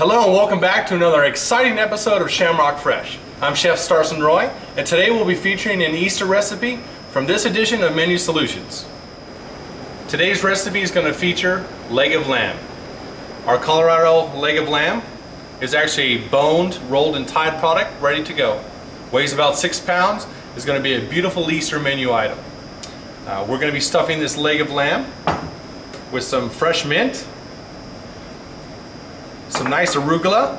Hello and welcome back to another exciting episode of Shamrock Fresh. I'm Chef Starson Roy, and today we'll be featuring an Easter recipe from this edition of Menu Solutions. Today's recipe is going to feature leg of lamb. Our Colorado leg of lamb is actually a boned, rolled and tied product ready to go. Weighs about 6 pounds, is going to be a beautiful Easter menu item. We're going to be stuffing this leg of lamb with some fresh mint, some nice arugula,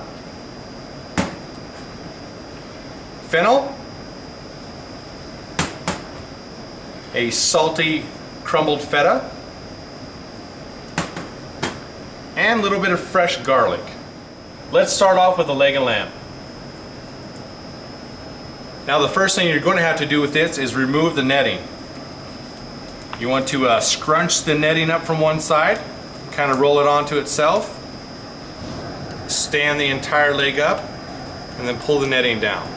fennel, a salty crumbled feta, and a little bit of fresh garlic. Let's start off with the leg of lamb. Now the first thing you're going to have to do with this is remove the netting. You want to scrunch the netting up from one side, kind of roll it onto itself, stand the entire leg up, and then pull the netting down.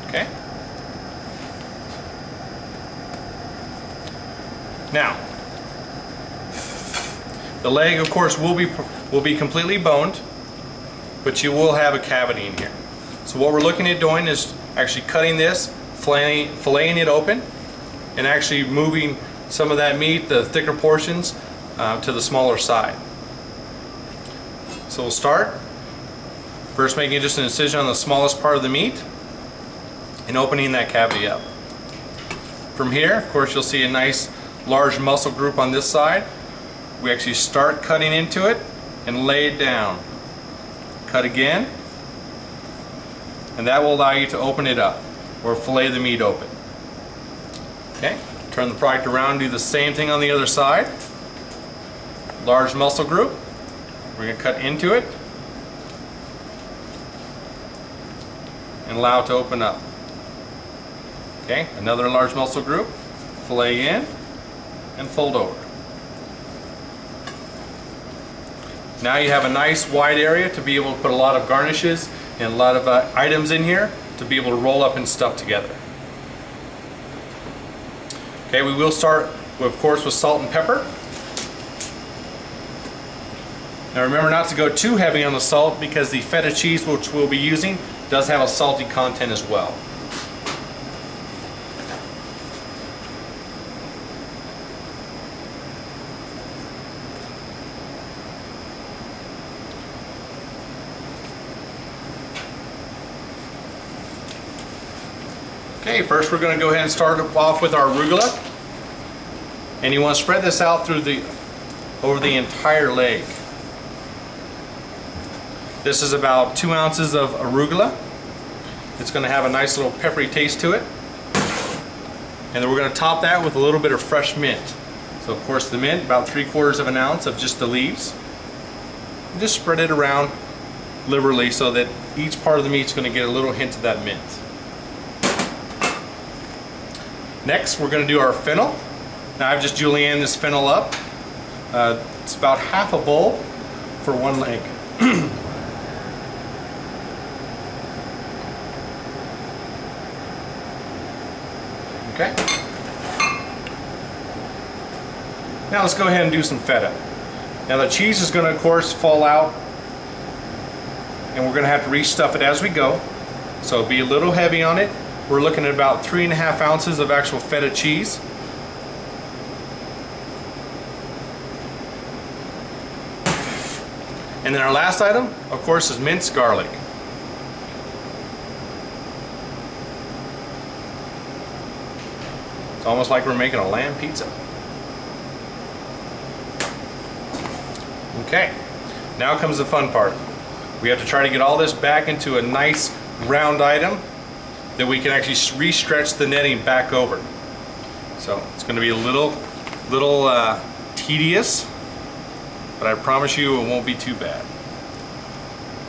Okay. Now, the leg, of course, will be completely boned, but you will have a cavity in here. So what we're looking at doing is actually cutting this, filleting it open, and actually moving some of that meat, the thicker portions, to the smaller side. So we'll start first making just an incision on the smallest part of the meat and opening that cavity up. From here, of course, you'll see a nice large muscle group on this side. We actually start cutting into it and lay it down. Cut again, and that will allow you to open it up or fillet the meat open. Okay, turn the product around, do the same thing on the other side. Large muscle group, we're going to cut into it and allow it to open up. Okay, another large muscle group, fillet in and fold over. Now you have a nice wide area to be able to put a lot of garnishes and a lot of items in here to be able to roll up and stuff together. Okay, we will start, of course, with salt and pepper. Now remember not to go too heavy on the salt because the feta cheese which we'll be using does have a salty content as well. Okay, first we're going to go ahead and start off with our arugula, and you want to spread this out through over the entire leg. This is about 2 ounces of arugula. It's going to have a nice little peppery taste to it, and then we're going to top that with a little bit of fresh mint. So of course the mint, about 3/4 of an ounce of just the leaves. And just spread it around liberally so that each part of the meat is going to get a little hint of that mint. Next, we're going to do our fennel. Now I've just julienned this fennel up. It's about half a bowl for one leg. Okay. Now let's go ahead and do some feta. Now the cheese is going to, of course, fall out, and we're going to have to restuff it as we go. So be a little heavy on it. We're looking at about 3.5 ounces of actual feta cheese. And then our last item, of course, is minced garlic. It's almost like we're making a lamb pizza. Okay, now comes the fun part. We have to try to get all this back into a nice round item that we can actually re-stretch the netting back over. So it's going to be a little tedious, but I promise you it won't be too bad.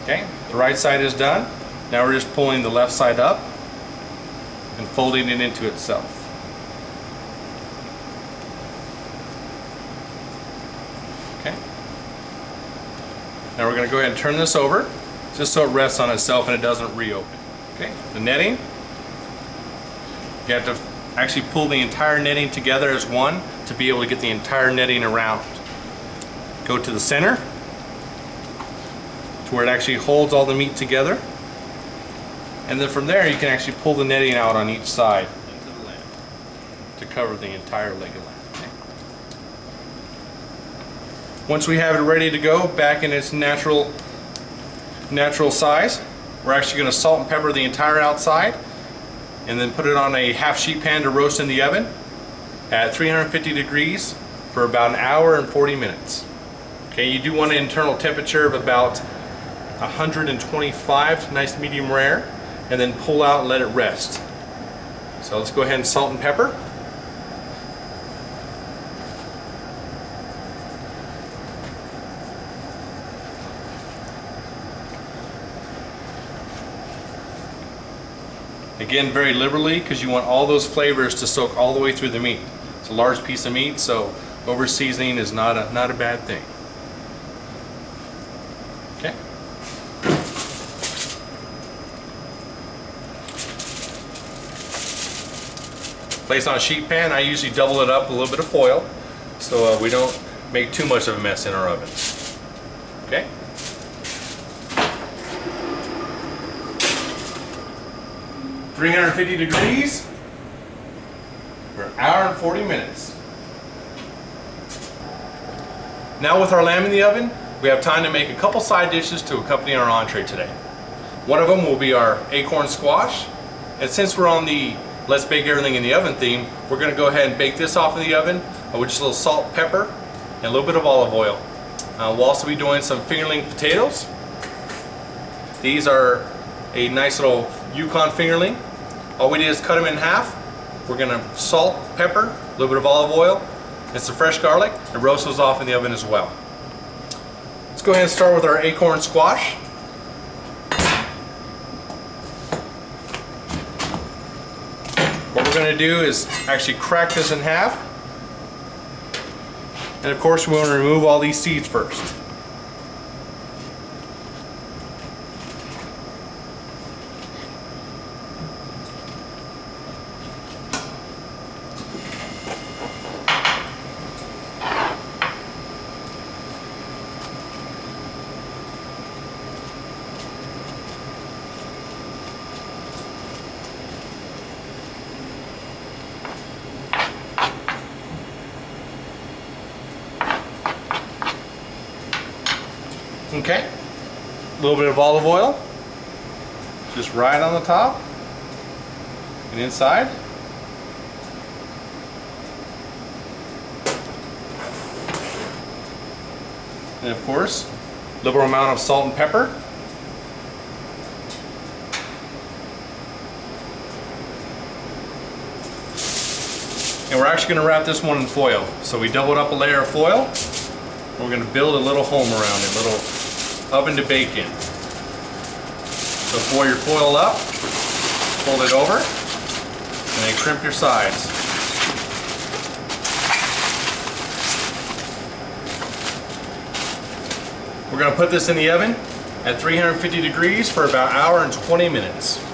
Okay, the right side is done. Now we're just pulling the left side up and folding it into itself. Okay. Now we're going to go ahead and turn this over just so it rests on itself and it doesn't reopen. Okay, the netting. You have to actually pull the entire netting together as one to be able to get the entire netting around. Go to the center to where it actually holds all the meat together, and then from there you can actually pull the netting out on each side into the lamb to cover the entire leg of lamb. Okay. Once we have it ready to go back in its natural size, we're actually going to salt and pepper the entire outside and then put it on a half sheet pan to roast in the oven at 350 degrees for about an hour and 40 minutes. Okay, you do want an internal temperature of about 125, nice medium rare, and then pull out and let it rest. So let's go ahead and salt and pepper. Again, very liberally, because you want all those flavors to soak all the way through the meat. It's a large piece of meat, so over seasoning is not a bad thing. Okay. Place on a sheet pan. I usually double it up with a little bit of foil, so we don't make too much of a mess in our oven. Okay. 350 degrees for an hour and 40 minutes. Now with our lamb in the oven, we have time to make a couple side dishes to accompany our entree today. One of them will be our acorn squash, and since we're on the let's bake everything in the oven theme, we're going to go ahead and bake this off in the oven with just a little salt, pepper, and a little bit of olive oil. We'll also be doing some fingerling potatoes. These are a nice little Yukon fingerling. All we did is cut them in half. We're going to salt, pepper, a little bit of olive oil, and some fresh garlic, and roast those off in the oven as well. Let's go ahead and start with our acorn squash. What we're going to do is actually crack this in half. And of course we want to remove all these seeds first. Okay, a little bit of olive oil, just right on the top and inside. And of course, a liberal amount of salt and pepper. And we're actually going to wrap this one in foil. So we doubled up a layer of foil. We're going to build a little home around it, a little oven to bake in. So pour your foil up, fold it over, and then crimp your sides. We're going to put this in the oven at 350 degrees for about an hour and 20 minutes.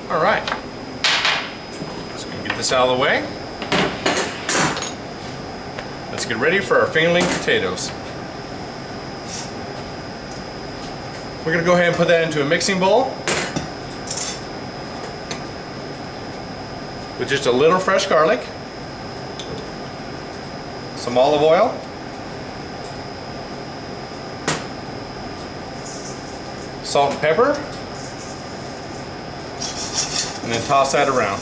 All right, let's get this out of the way. Let's get ready for our fingerling potatoes. We're going to go ahead and put that into a mixing bowl with just a little fresh garlic, some olive oil, salt and pepper, and then toss that around.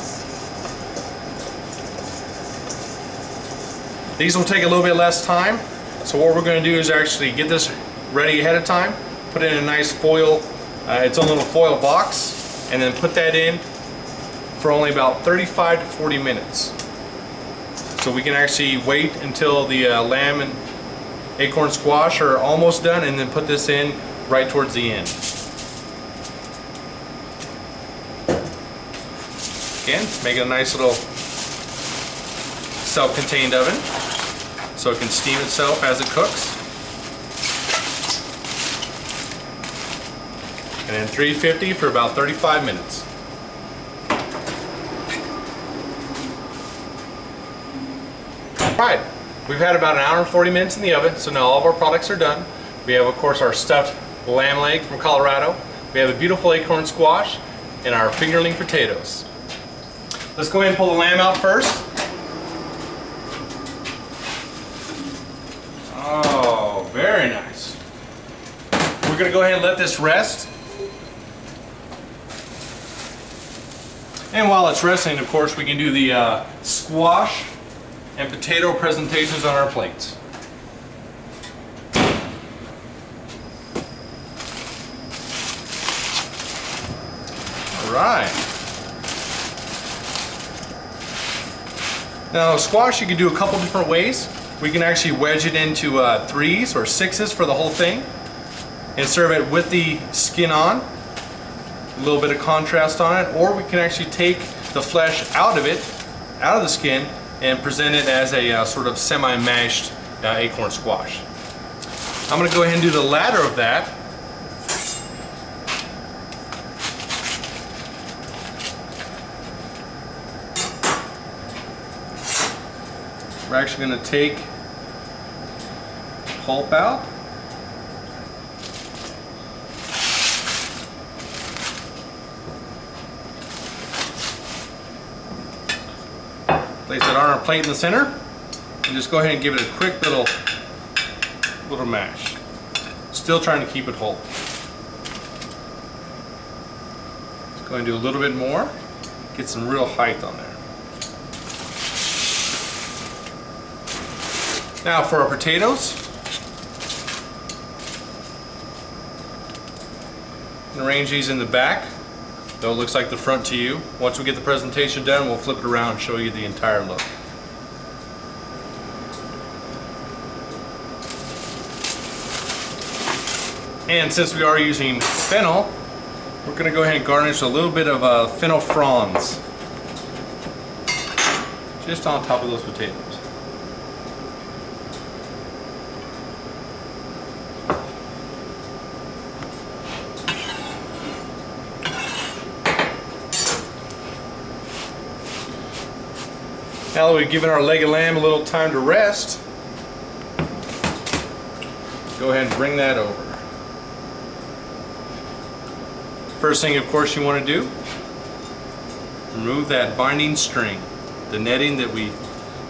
These will take a little bit less time, so what we're going to do is actually get this ready ahead of time, put it in a nice foil, its own little foil box, and then put that in for only about 35 to 40 minutes. So we can actually wait until the lamb and acorn squash are almost done, and then put this in right towards the end. Again, make it a nice little self-contained oven. so it can steam itself as it cooks. And then 350 for about 35 minutes. Alright, we've had about an hour and 40 minutes in the oven, so now all of our products are done. We have, of course, our stuffed lamb leg from Colorado. We have a beautiful acorn squash and our fingerling potatoes. Let's go ahead and pull the lamb out first. Oh, very nice. We're going to go ahead and let this rest. And while it's resting, of course, we can do the squash and potato presentations on our plates. Alright. Now squash you can do a couple different ways. We can actually wedge it into 3s or 6s for the whole thing and serve it with the skin on. A little bit of contrast on it, or we can actually take the flesh out of it, out of the skin, and present it as a sort of semi-mashed acorn squash. I'm going to go ahead and do the latter of that. We're actually going to take the pulp out. Place it on our plate in the center and just go ahead and give it a quick little mash. Still trying to keep it whole. Just go ahead and do a little bit more. Get some real height on there. Now for our potatoes. Arrange these in the back, though it looks like the front to you. Once we get the presentation done, we'll flip it around and show you the entire look. And since we are using fennel, we're going to go ahead and garnish a little bit of fennel fronds just on top of those potatoes. Now that we've given our leg of lamb a little time to rest, go ahead and bring that over. First thing, of course, you want to do, remove that binding string, the netting that we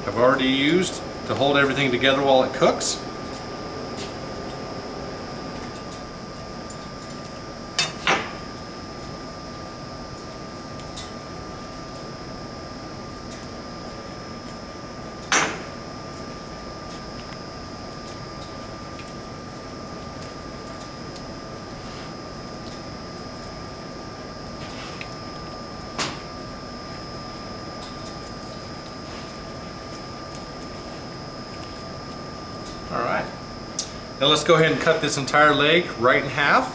have already used to hold everything together while it cooks. Alright, now let's go ahead and cut this entire leg right in half.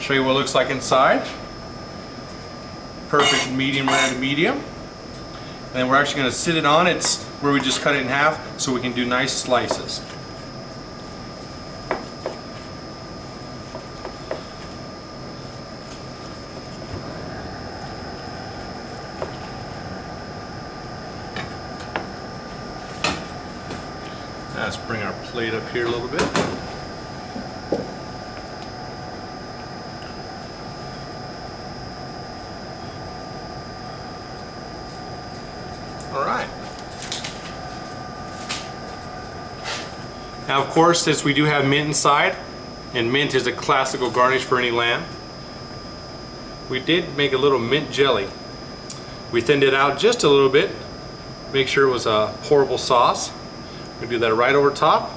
Show you what it looks like inside. Perfect medium rare to medium. And then we're actually going to sit it on it's where we just cut it in half so we can do nice slices. Let's bring our plate up here a little bit. All right. Now, of course, since we do have mint inside, and mint is a classical garnish for any lamb, we did make a little mint jelly. We thinned it out just a little bit, make sure it was a pourable sauce. We do that right over top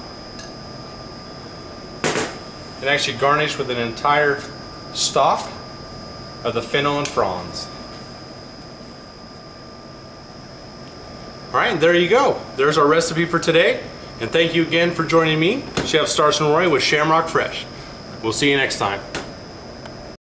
and actually garnish with an entire stalk of the fennel and fronds. Alright, and there you go. There's our recipe for today. And thank you again for joining me, Chef Starson Roy with Shamrock Fresh. We'll see you next time.